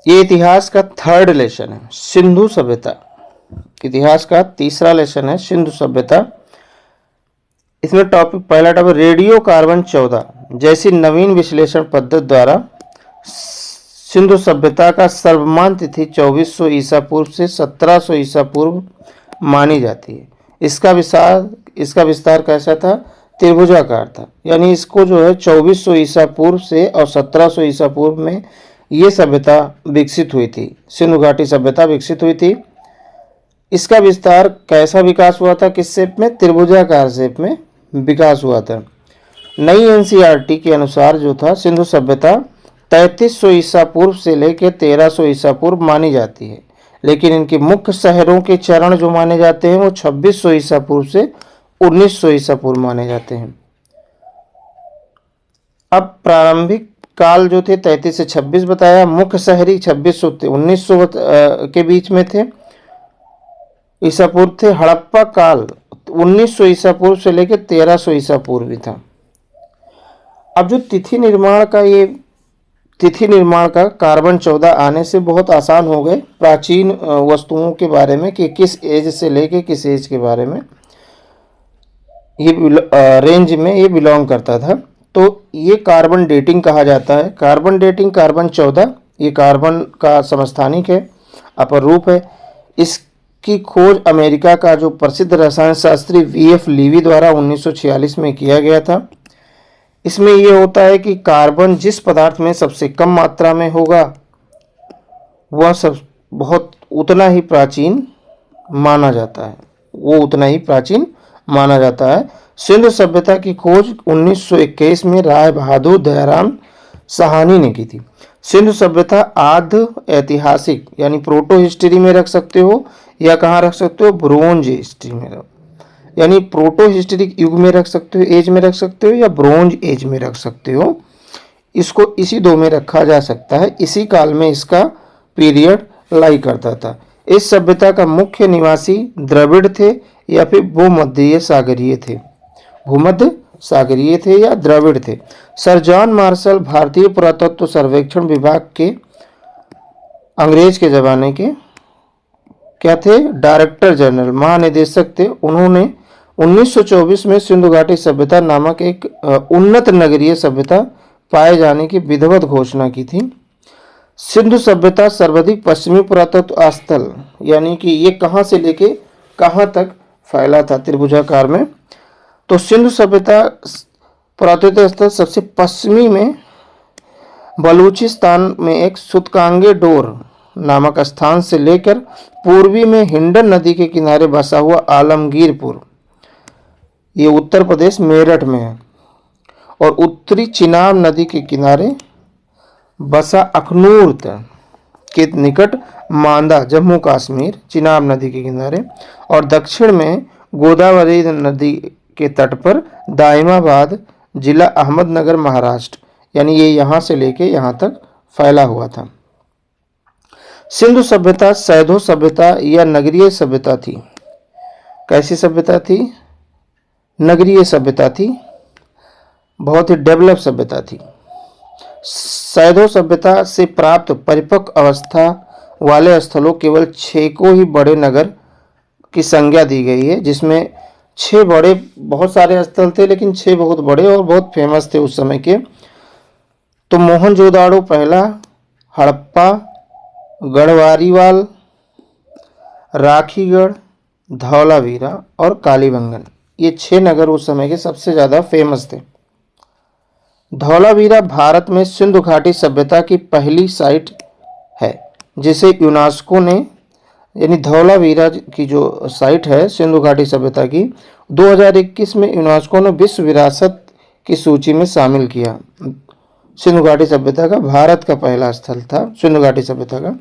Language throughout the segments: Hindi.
ये इतिहास का थर्ड लेसन है, सिंधु सभ्यता। इतिहास का तीसरा लेसन है सिंधु सभ्यता। इसमें टॉपिक, पहला टॉपिक, रेडियो कार्बन 14 जैसी नवीन विश्लेषण पद्धति द्वारा सिंधु सभ्यता का सर्वमान्य तिथि 2400 ईसा पूर्व से 1700 ईसा पूर्व मानी जाती है। इसका विस्तार कैसा था? त्रिभुजाकार था। यानी इसको जो है 2400 ईसा पूर्व से और 1700 ईसा पूर्व में ये सभ्यता विकसित हुई थी, सिंधु घाटी सभ्यता विकसित हुई थी। इसका विस्तार कैसा विकास हुआ था? किस शेप में? त्रिभुजाकार शेप में विकास हुआ था। नई एनसीईआरटी के अनुसार जो था सिंधु सभ्यता 3300 ईसा पूर्व से लेकर 1300 ईसा पूर्व मानी जाती है, लेकिन इनके मुख्य शहरों के चरण जो माने जाते हैं वो 2600 ईसा पूर्व से 1900 ईसा पूर्व माने जाते हैं। अब प्रारंभिक काल जो थे 33 से 26 बताया, मुख्य शहरी 2600 से 1900 के बीच में थे, ईसा पूर्व थे। हड़प्पा काल 1900 ईसा पूर्व से लेकर 1300 ईसा पूर्व भी था। अब जो तिथि निर्माण का कार्बन 14 आने से बहुत आसान हो गए प्राचीन वस्तुओं के बारे में कि किस एज से लेके किस एज के बारे में ये रेंज में ये बिलोंग करता था। तो ये कार्बन डेटिंग कहा जाता है। कार्बन डेटिंग, कार्बन 14 ये कार्बन का समस्थानिक है, अपर रूप है। इसकी खोज अमेरिका का जो प्रसिद्ध रसायन शास्त्री वीएफ लीवी द्वारा 1946 में किया गया था। इसमें यह होता है कि कार्बन जिस पदार्थ में सबसे कम मात्रा में होगा वह सब बहुत उतना ही प्राचीन माना जाता है, सिंधु सभ्यता की खोज 1921 में राय बहादुर दयाराम साहनी ने की थी। सिंधु सभ्यता आद्य ऐतिहासिक यानी प्रोटो हिस्ट्री में रख सकते हो या कहाँ रख सकते हो? ब्रोंज हिस्ट्री में, यानी प्रोटो हिस्टोरिक युग में रख सकते हो, एज में रख सकते हो, या ब्रोंज एज में रख सकते हो। इसको इसी दो में रखा जा सकता है। इसी काल में इसका पीरियड लाई करता था। इस सभ्यता का मुख्य निवासी द्रविड़ थे या फिर भूमध्य सागरीय थे या द्रविड़ थे। सर जॉन मार्शल भारतीय पुरातत्व सर्वेक्षण विभाग के अंग्रेज के जमाने के क्या थे? डायरेक्टर जनरल, महानिदेशक थे। उन्होंने 1924 में सिंधु घाटी सभ्यता नामक एक उन्नत नगरीय सभ्यता पाए जाने की विधिवत घोषणा की थी। सिंधु सभ्यता सर्वाधिक पश्चिमी पुरातत्व स्थल, यानी कि ये कहाँ से लेके कहाँ तक फैला था त्रिभुजाकार में? तो सिंधु सभ्यता पुरातत्व स्थल सबसे पश्चिमी में बलूचिस्तान में एक सुतकांगे डोर नामक स्थान से लेकर पूर्वी में हिंडन नदी के किनारे बसा हुआ आलमगीरपुर, ये उत्तर प्रदेश मेरठ में है, और उत्तरी चिनाब नदी के किनारे बसा अखनूर के निकट मांदा, जम्मू कश्मीर, चिनाब नदी के किनारे, और दक्षिण में गोदावरी नदी के तट पर दाइमाबाद, जिला अहमदनगर, महाराष्ट्र, यानी ये यहाँ से लेके यहाँ तक फैला हुआ था। सिंधु सभ्यता सैधो सभ्यता या नगरीय सभ्यता थी। कैसी सभ्यता थी? नगरीय सभ्यता थी, बहुत ही डेवलप सभ्यता थी। सैधो सभ्यता से प्राप्त परिपक्व अवस्था वाले स्थलों केवल 6 को ही बड़े नगर की संज्ञा दी गई है, जिसमें 6 बड़े, बहुत सारे स्थल थे लेकिन 6 बहुत बड़े और बहुत फेमस थे उस समय के। तो मोहनजोदाड़ो पहला, हड़प्पा, गढ़वारीवाल, राखीगढ़, धौलावीरा और कालीबंगन, ये 6 नगर उस समय के सबसे ज़्यादा फेमस थे। धौलावीरा भारत में सिंधु घाटी सभ्यता की पहली साइट है जिसे यूनेस्को ने, यानी धौलावीरा की जो साइट है सिंधु घाटी सभ्यता की, 2021 में यूनेस्को ने विश्व विरासत की सूची में शामिल किया। सिंधु घाटी सभ्यता का भारत का पहला स्थल था सिंधु घाटी सभ्यता का,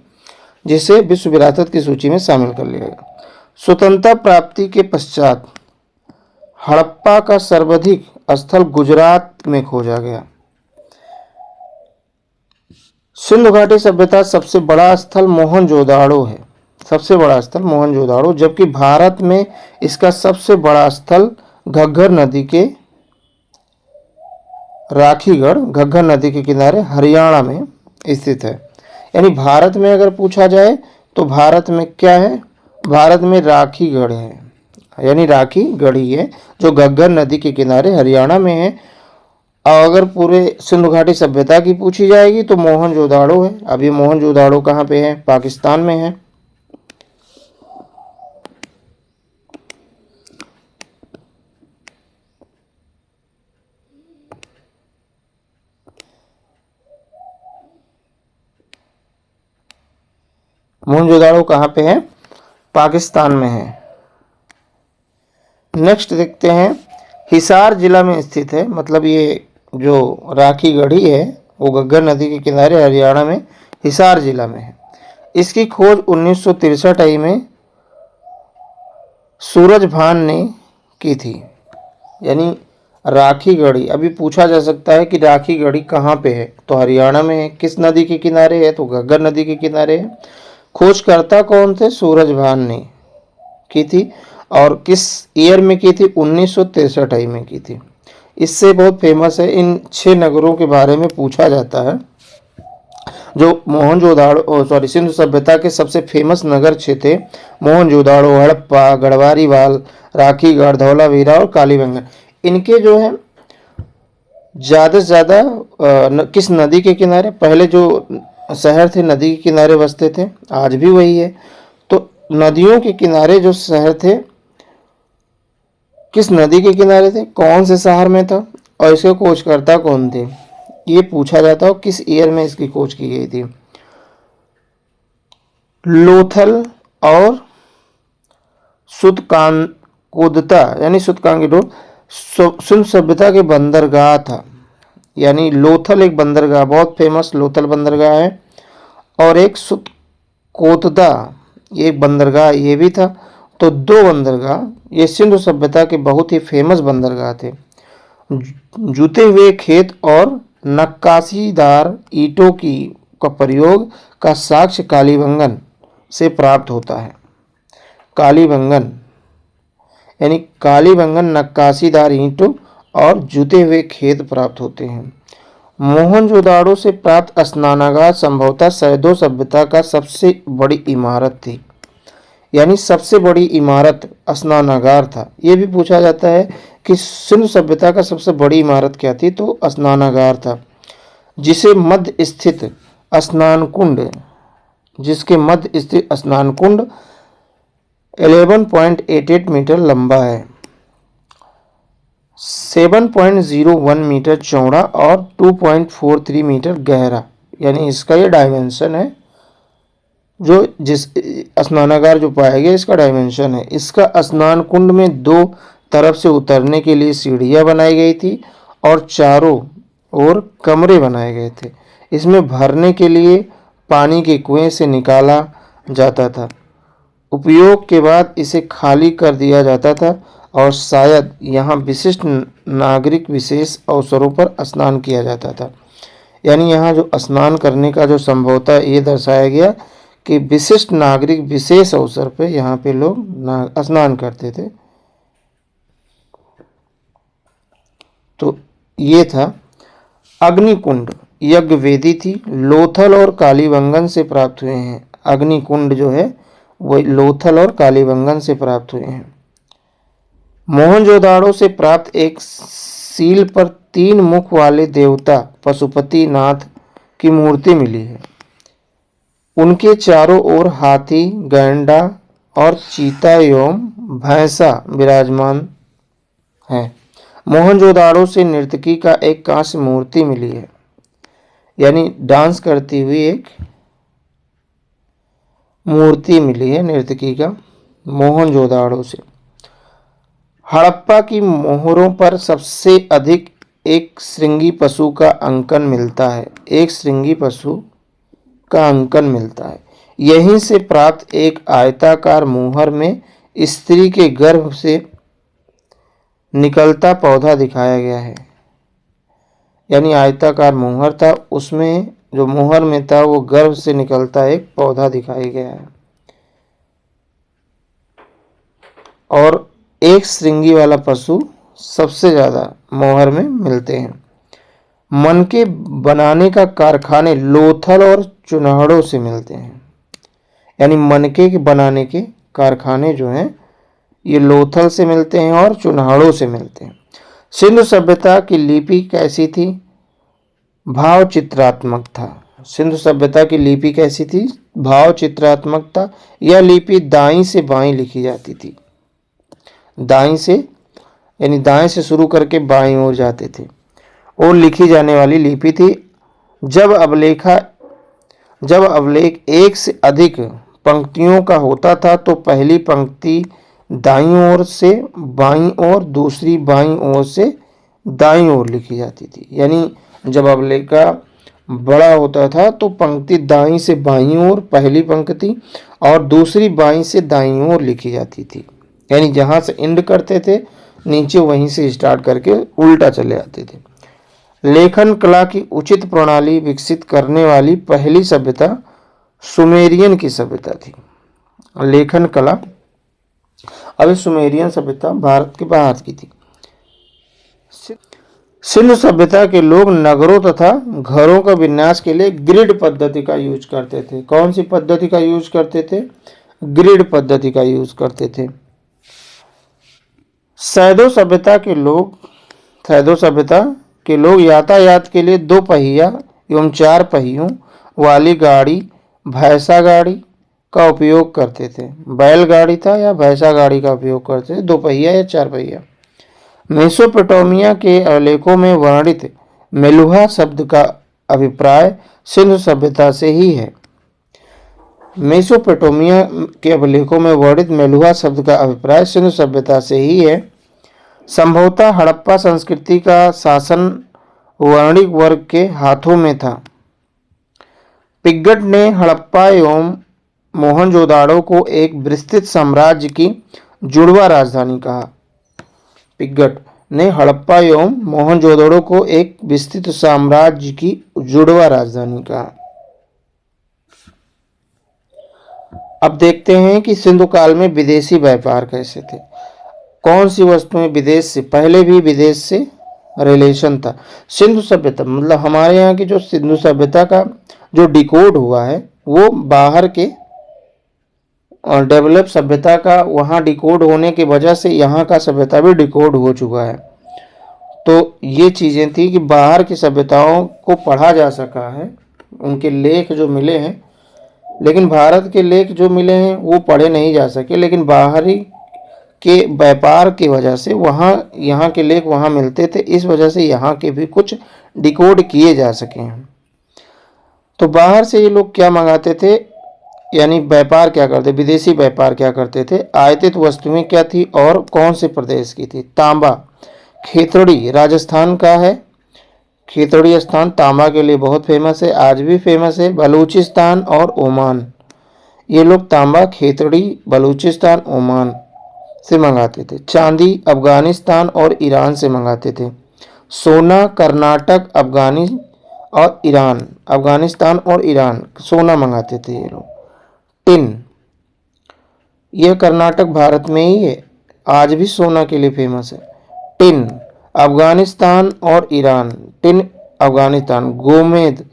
जिसे विश्व विरासत की सूची में शामिल कर लिया गया। स्वतंत्रता प्राप्ति के पश्चात हड़प्पा का सर्वाधिक स्थल गुजरात में खोजा गया। सिंधु घाटी सभ्यता सबसे बड़ा स्थल मोहनजोदाड़ो है, सबसे बड़ा स्थल मोहनजोदाड़ो, जबकि भारत में इसका सबसे बड़ा स्थल घग्गर नदी के राखीगढ़, घग्गर नदी के किनारे हरियाणा में स्थित है। यानी भारत में अगर पूछा जाए तो भारत में क्या है, भारत में राखीगढ़ है, यानी राखी गढ़ी है जो घग्गर नदी के किनारे हरियाणा में है। और अगर पूरे सिंधु घाटी सभ्यता की पूछी जाएगी तो मोहनजोदाड़ो है। अब ये मोहनजोदाड़ो कहाँ पे है, पाकिस्तान में है। मोहनजोदाड़ो कहाँ पे है, पाकिस्तान में है। नेक्स्ट देखते हैं, हिसार जिला में स्थित है, मतलब ये जो राखी गढ़ी है वो घग्गर नदी के किनारे हरियाणा में हिसार जिला में है। इसकी खोज 1963 में सूरजभान ने की थी। यानी राखी गढ़ी, अभी पूछा जा सकता है कि राखी गढ़ी कहाँ पे है, तो हरियाणा में है। किस नदी के किनारे है, तो घग्गर नदी के किनारे है। खोजकर्ता कौन थे, सूरजभान ने की थी। और किस ईयर में की थी, 1963 में की थी। इससे बहुत फेमस है, इन 6 नगरों के बारे में पूछा जाता है। जो मोहनजोदाड़ो सिंधु सभ्यता के सबसे फेमस नगर 6 थे, मोहनजोदाड़ो, हड़प्पा, गढ़वारीवाल, राखीगढ़, धौलावीरा और कालीबंगन। इनके जो है ज़्यादा से ज़्यादा किस नदी के किनारे, पहले जो शहर थे नदी के किनारे बसते थे, आज भी वही है। तो नदियों के किनारे जो शहर थे, किस नदी के किनारे थे, कौन से शहर में था और इसके खोजकर्ता कौन थे, ये पूछा जाता है। किस ईयर में इसकी खोज की गई थी। लोथल और सुतकांकोदता यानी सुतकांगिडो सिंधु सभ्यता के बंदरगाह था। यानी लोथल एक बंदरगाह, बहुत फेमस लोथल बंदरगाह है, और एक सुतकोतदा ये एक बंदरगाह ये भी था। तो 2 बंदरगाह ये सिंधु सभ्यता के बहुत ही फेमस बंदरगाह थे। जुते हुए खेत और नक्काशीदार ईंटों का प्रयोग का साक्ष्य कालीबंगन से प्राप्त होता है। कालीबंगन यानी कालीबंगन नक्काशीदार ईंटों और जुते हुए खेत प्राप्त होते हैं। मोहनजोदाड़ो से प्राप्त स्नानागार संभवतः सैदो सभ्यता का सबसे बड़ी इमारत थी। यानी सबसे बड़ी इमारत स्नानागार था। ये भी पूछा जाता है कि सिंधु सभ्यता का सबसे बड़ी इमारत क्या थी, तो स्नानागार था, जिसे मध्य स्थित स्नान कुंड जिसके मध्य स्थित स्नान कुंड 11.88 मीटर लंबा है, 7.01 मीटर चौड़ा और 2.43 मीटर गहरा। यानी इसका ये डायमेंशन है, जो जिस स्नानागार जो पाया गया इसका डायमेंशन है। इसका स्नान कुंड में 2 तरफ से उतरने के लिए सीढ़ियां बनाई गई थी और चारों ओर कमरे बनाए गए थे। इसमें भरने के लिए पानी के कुएं से निकाला जाता था। उपयोग के बाद इसे खाली कर दिया जाता था और शायद यहाँ विशिष्ट नागरिक विशेष अवसरों पर स्नान किया जाता था। यानी यहाँ जो स्नान करने का जो संभवतः ये दर्शाया गया कि विशिष्ट नागरिक विशेष अवसर पे यहाँ पे लोग स्नान करते थे। तो ये था अग्निकुंड, यज्ञ वेदी थी, लोथल और कालीबंगन से प्राप्त हुए हैं। अग्निकुंड जो है वो लोथल और कालीबंगन से प्राप्त हुए हैं। मोहनजोदाड़ो से प्राप्त एक सील पर 3 मुख वाले देवता पशुपति नाथ की मूर्ति मिली है। उनके चारों ओर हाथी, गैंडा और चीता एवं भैंसा विराजमान है। मोहनजोदाड़ो से नर्तकी का एक कांस्य मूर्ति मिली है, यानी डांस करती हुई एक मूर्ति मिली है नर्तकी का मोहनजोदाड़ो से। हड़प्पा की मोहरों पर सबसे अधिक एक श्रृंगी पशु का अंकन मिलता है। एक श्रृंगी पशु का अंकन मिलता है। यहीं से प्राप्त एक आयताकार मोहर में स्त्री के गर्भ से निकलता पौधा दिखाया गया है। यानी आयताकार मोहर था, उसमें जो मोहर में था वो गर्भ से निकलता एक पौधा दिखाया गया है। और एक श्रृंगी वाला पशु सबसे ज्यादा मोहर में मिलते हैं। मनके बनाने का कारखाने लोथल और चुनहड़ों से मिलते हैं। यानी मनके के बनाने के कारखाने जो हैं ये लोथल से मिलते हैं और चुनहड़ों से मिलते हैं। सिंधु सभ्यता की लिपि कैसी थी? भाव चित्रात्मक था। सिंधु सभ्यता की लिपि कैसी थी? भाव चित्रात्मक था। यह लिपि दाईं से बाईं लिखी जाती थी। दाईं से यानी दाएं से शुरू करके बाईं ओर जाते थे और लिखी जाने वाली लिपि थी। जब अवलेख एक से अधिक पंक्तियों का होता था तो पहली पंक्ति दाईं ओर से बाईं ओर, दूसरी बाईं ओर से दाईं ओर लिखी जाती थी। यानी जब अवलेख बड़ा होता था तो पंक्ति दाईं से बाईं ओर पहली पंक्ति और दूसरी बाईं से दाईं ओर लिखी जाती थी। यानी जहां से एंड करते थे नीचे वहीं से स्टार्ट करके उल्टा चले आते थे। लेखन कला की उचित प्रणाली विकसित करने वाली पहली सभ्यता सुमेरियन की सभ्यता थी। लेखन कला, अब सुमेरियन सभ्यता भारत के बाहर की थी। सिंधु सभ्यता के लोग नगरों तथा घरों का विन्यास के लिए ग्रिड पद्धति का यूज करते थे। कौन सी पद्धति का यूज करते थे? ग्रिड पद्धति का यूज करते थे। सैदो सभ्यता के लोग यातायात के लिए 2 पहिया एवं 4 पहियों वाली गाड़ी, भैंसा गाड़ी का उपयोग करते थे। बैलगाड़ी था या भैंसा गाड़ी का उपयोग करते थे, 2 पहिया या 4 पहिया। मेसोपोटामिया के अभिलेखों में वर्णित मेलुहा शब्द का अभिप्राय सिंधु सभ्यता से ही है। मेसोपोटामिया के अभिलेखों में वर्णित मेलुहा शब्द का अभिप्राय सिंधु सभ्यता से ही है। संभवतः हड़प्पा संस्कृति का शासन वर्णिक वर्ग के हाथों में था। पिग्गट ने हड़प्पा एवं मोहनजोदाड़ो को एक विस्तृत साम्राज्य की जुड़वा राजधानी कहा। पिग्गट ने हड़प्पा एवं मोहनजोदड़ो को एक विस्तृत साम्राज्य की जुड़वा राजधानी कहा। अब देखते हैं कि सिंधु काल में विदेशी व्यापार कैसे थे। कौन सी वस्तुएं विदेश से, पहले भी विदेश से रिलेशन था। सिंधु सभ्यता मतलब हमारे यहाँ की जो सिंधु सभ्यता का जो डिकोड हुआ है वो बाहर के और डेवलप सभ्यता का वहाँ डिकोड होने की वजह से यहाँ का सभ्यता भी डिकोड हो चुका है। तो ये चीज़ें थी कि बाहर की सभ्यताओं को पढ़ा जा सका है, उनके लेख जो मिले हैं, लेकिन भारत के लेख जो मिले हैं वो पढ़े नहीं जा सके। लेकिन बाहरी के व्यापार की वजह से वहाँ यहाँ के लेख वहाँ मिलते थे, इस वजह से यहाँ के भी कुछ डिकोड किए जा सके हैं। तो बाहर से ये लोग क्या मंगाते थे, यानी व्यापार क्या करते, विदेशी व्यापार क्या करते थे। आयातित वस्तुएं क्या थी और कौन से प्रदेश की थी? तांबा, खेतड़ी राजस्थान का है। खेतड़ी स्थान तांबा के लिए बहुत फेमस है, आज भी फेमस है। बलूचिस्तान और ओमान, ये लोग तांबा खेतड़ी बलूचिस्तान ओमान से मंगाते थे। चांदी अफगानिस्तान और ईरान से मंगाते थे। सोना कर्नाटक अफगानिस्तान और ईरान सोना मंगाते थे ये लोग। टिन, यह कर्नाटक भारत में ही है, आज भी सोना के लिए फेमस है। टिन अफगानिस्तान और ईरान, टिन अफगानिस्तान। गोमेद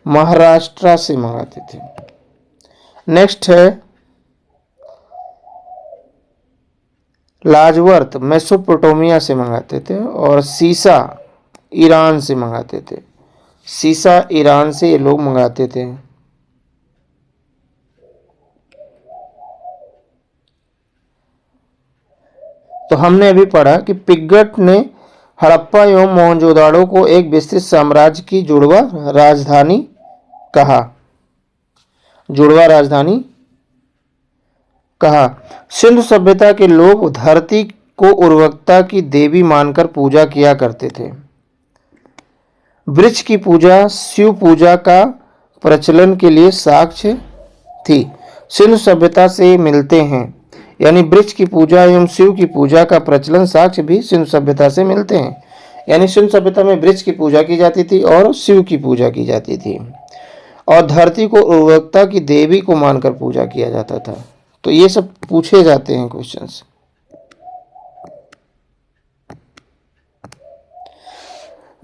महाराष्ट्र से मंगाते थे। नेक्स्ट है लाजवर्त, मेसोपोटामिया से मंगाते थे। और सीसा ईरान से मंगाते थे। सीसा ईरान से ये लोग मंगाते थे। तो हमने अभी पढ़ा कि पिग्गट ने हड़प्पा एवं मोहनजोदाड़ो को एक विस्तृत साम्राज्य की जुड़वा राजधानी कहा। जुड़वा राजधानी कहा। सिंधु सभ्यता के लोग धरती को उर्वरकता की देवी मानकर पूजा किया करते थे। वृक्ष की पूजा शिव पूजा का प्रचलन के लिए साक्ष्य थी। सिंधु सभ्यता से मिलते हैं, यानी वृक्ष की पूजा एवं शिव की पूजा का प्रचलन साक्ष्य भी सिंधु सभ्यता से मिलते हैं। यानी सिंधु सभ्यता में वृक्ष की पूजा की जाती थी और शिव की पूजा की जाती थी और धरती को उर्वरकता की देवी को मानकर पूजा किया जाता था। तो ये सब पूछे जाते हैं क्वेश्चंस।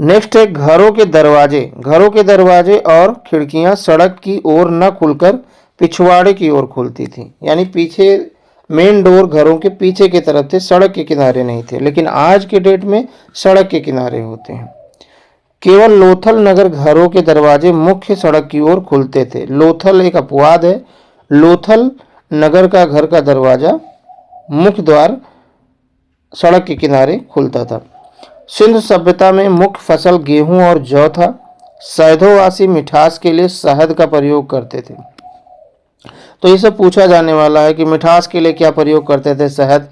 नेक्स्ट है घरों के दरवाजे। घरों के दरवाजे और खिड़कियां सड़क की ओर न खुलकर पिछवाड़े की ओर खुलती थी, यानी पीछे मेन डोर घरों के पीछे की तरफ थे, सड़क के किनारे नहीं थे। लेकिन आज के डेट में सड़क के किनारे होते हैं। केवल लोथल नगर घरों के दरवाजे मुख्य सड़क की ओर खुलते थे। लोथल एक अपवाद है। लोथल नगर का घर का दरवाजा मुख्य द्वार सड़क के किनारे खुलता था। सिंध सभ्यता में मुख्य फसल गेहूं और जौ था। सैधोवासी मिठास के लिए शहद का प्रयोग करते थे। तो ये सब पूछा जाने वाला है कि मिठास के लिए क्या प्रयोग करते थे? शहद।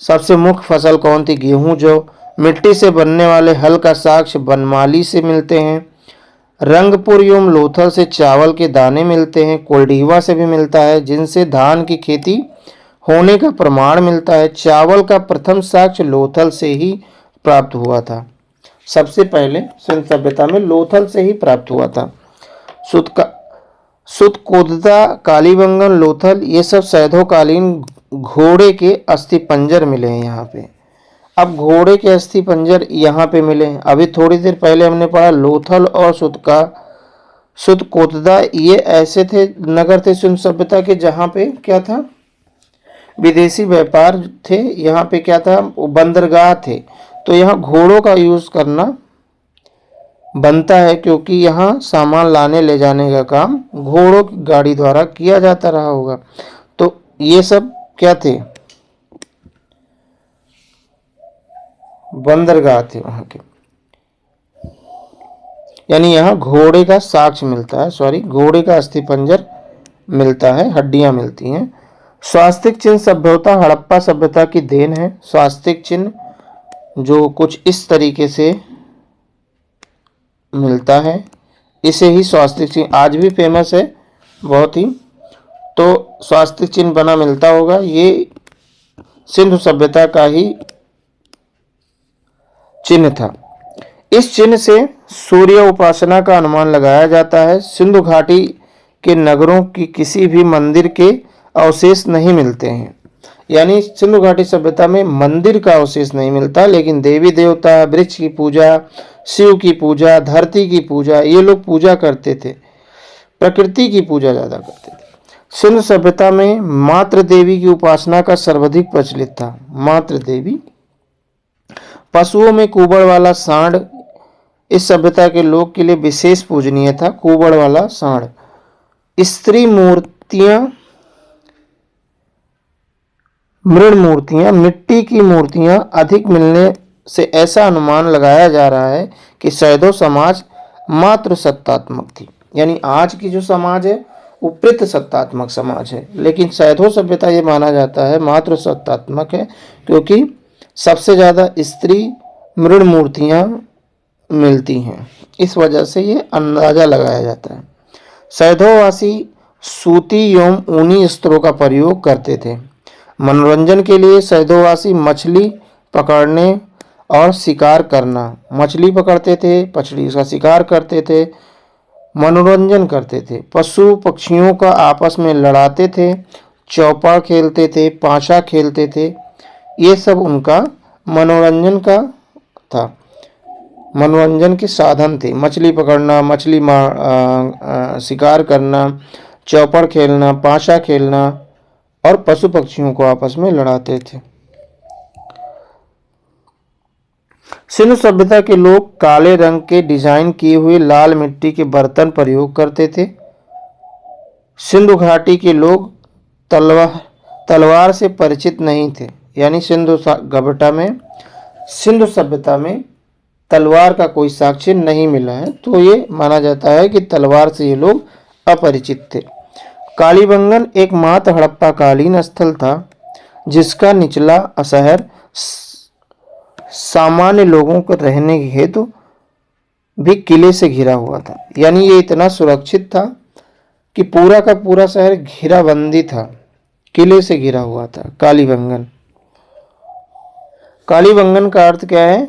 सबसे मुख्य फसल कौन थी? गेहूं, जौ। मिट्टी से बनने वाले हल का साक्ष्य बनमाली से मिलते हैं। रंगपुर एवं लोथल से चावल के दाने मिलते हैं। कोल्डीवा से भी मिलता है, जिनसे धान की खेती होने का प्रमाण मिलता है। चावल का प्रथम साक्ष्य लोथल से ही प्राप्त हुआ था। सबसे पहले सिंध सभ्यता में लोथल से ही प्राप्त हुआ था। सुतकोददा, कालीबंगन, लोथल, ये सब सैधोकालीन घोड़े के अस्थि पंजर मिले हैं यहाँ पे। अब घोड़े के अस्थि पंजर यहाँ पे मिले हैं। अभी थोड़ी देर पहले हमने पढ़ा लोथल और सुतकोददा, ये ऐसे थे नगर थे सिंध सभ्यता के जहाँ पे क्या था? विदेशी व्यापार थे। यहाँ पे क्या था? बंदरगाह थे। तो यहाँ घोड़ों का यूज करना बनता है, क्योंकि यहाँ सामान लाने ले जाने का काम घोड़ों की गाड़ी द्वारा किया जाता रहा होगा। तो ये सब क्या थे? बंदरगाह थे वहां के। यानी यहाँ घोड़े का साक्ष्य मिलता है, सॉरी, घोड़े का अस्थिपंजर मिलता है, हड्डियां मिलती हैं। स्वास्तिक चिन्ह सभ्यता हड़प्पा सभ्यता की देन है। स्वास्तिक चिन्ह जो कुछ इस तरीके से मिलता है, इसे ही स्वास्तिक चिन्ह आज भी फेमस है बहुत ही। तो स्वास्तिक चिन्ह बना मिलता होगा, ये सिंधु सभ्यता का ही चिन्ह था। इस चिन्ह से सूर्य उपासना का अनुमान लगाया जाता है। सिंधु घाटी के नगरों की किसी भी मंदिर के अवशेष नहीं मिलते हैं। यानी सिंधु घाटी सभ्यता में मंदिर का अवशेष नहीं मिलता, लेकिन देवी देवता, वृक्ष की पूजा, शिव की पूजा, धरती की पूजा, ये लोग पूजा करते थे। प्रकृति की पूजा ज्यादा करते थे। सिंधु सभ्यता में मातृ देवी की उपासना का सर्वाधिक प्रचलित था। मातृ देवी। पशुओं में कुबड़ वाला सांड इस सभ्यता के लोग के लिए विशेष पूजनीय था। कुबड़ वाला सांड। स्त्री मूर्तियां, मृण मूर्तियां, मिट्टी की मूर्तियां अधिक मिलने से ऐसा अनुमान लगाया जा रहा है कि सैधो समाज मातृ सत्तात्मक थी। यानी आज की जो समाज है वो पितृ सत्तात्मक समाज है, लेकिन सैधो सभ्यता ये माना जाता है मातृ सत्तात्मक है, क्योंकि सबसे ज्यादा स्त्री मृण मूर्तियां मिलती हैं। इस वजह से ये अंदाजा लगाया जाता है। सैधोवासी सूती एवं ऊनी वस्त्रों का प्रयोग करते थे। मनोरंजन के लिए सैधोवासी मछली पकड़ने और शिकार करना, मछली पकड़ते थे, मछली का शिकार करते थे, मनोरंजन करते थे। पशु पक्षियों का आपस में लड़ाते थे, चौपड़ खेलते थे, पाशा खेलते थे। ये सब उनका मनोरंजन का था, मनोरंजन के साधन थे। मछली पकड़ना, मछली शिकार करना, चौपड़ खेलना, पाशा खेलना, और पशु पक्षियों को आपस में लड़ाते थे। सिंधु सभ्यता के लोग काले रंग के डिजाइन किए हुए लाल मिट्टी के बर्तन प्रयोग करते थे। सिंधु घाटी के लोग तलवार से परिचित नहीं थे। यानी सिंधु सभ्यता में तलवार का कोई साक्ष्य नहीं मिला है, तो ये माना जाता है कि तलवार से ये लोग अपरिचित थे। कालीबंगन एकमात्र हड़प्पाकालीन स्थल था जिसका निचला शहर सामान्य लोगों को रहने के हेतु भी किले से घिरा हुआ था। यानी ये इतना सुरक्षित था कि पूरा का पूरा शहर घेराबंदी था, किले से घिरा हुआ था। कालीबंगन, कालीबंगन का अर्थ क्या है?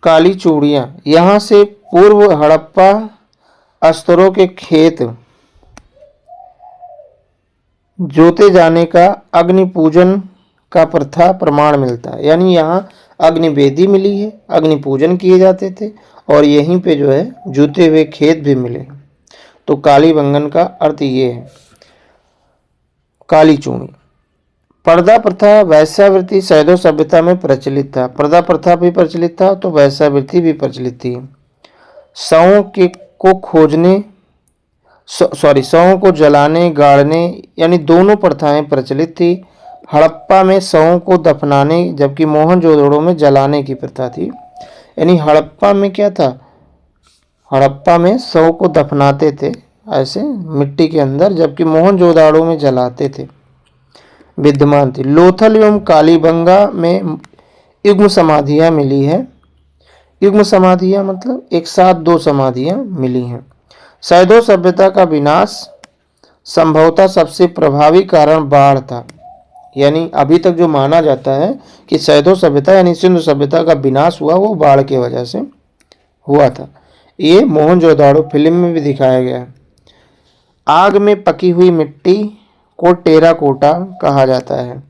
काली चूड़ियां। यहां से पूर्व हड़प्पा स्तरों के खेत जोते जाने का अग्नि पूजन का प्रथा प्रमाण मिलता है। यानी यहाँ अग्निवेदी मिली है, अग्नि पूजन किए जाते थे और यहीं पे जो है जूते हुए खेत भी मिले। तो कालीबंगन का अर्थ ये है, काली चूनी। पर्दा प्रथा वैश्यावृत्ति सैदो सभ्यता में प्रचलित था। पर्दा प्रथा भी प्रचलित था तो वैश्यावृत्ति भी प्रचलित थी। शवों के को खोजने शवों को जलाने गाड़ने यानी दोनों प्रथाएं प्रचलित थी। हड़प्पा में शवों को दफनाने जबकि मोहनजोदड़ो में जलाने की प्रथा थी। यानी हड़प्पा में क्या था, हड़प्पा में शव को दफनाते थे ऐसे मिट्टी के अंदर, जबकि मोहनजोदड़ो में जलाते थे, विद्यमान थी। लोथल एवं कालीबंगा में युग्म समाधियां मिली है। युग्म समाधियां मतलब एक साथ दो समाधियां मिली हैं। सैदो सभ्यता का विनाश संभवतः सबसे प्रभावी कारण बाढ़ था। यानी अभी तक जो माना जाता है कि सैदो सभ्यता यानी सिंधु सभ्यता का विनाश हुआ वो बाढ़ की वजह से हुआ था। ये मोहनजोदड़ो फिल्म में भी दिखाया गया है। आग में पकी हुई मिट्टी को टेराकोटा कहा जाता है।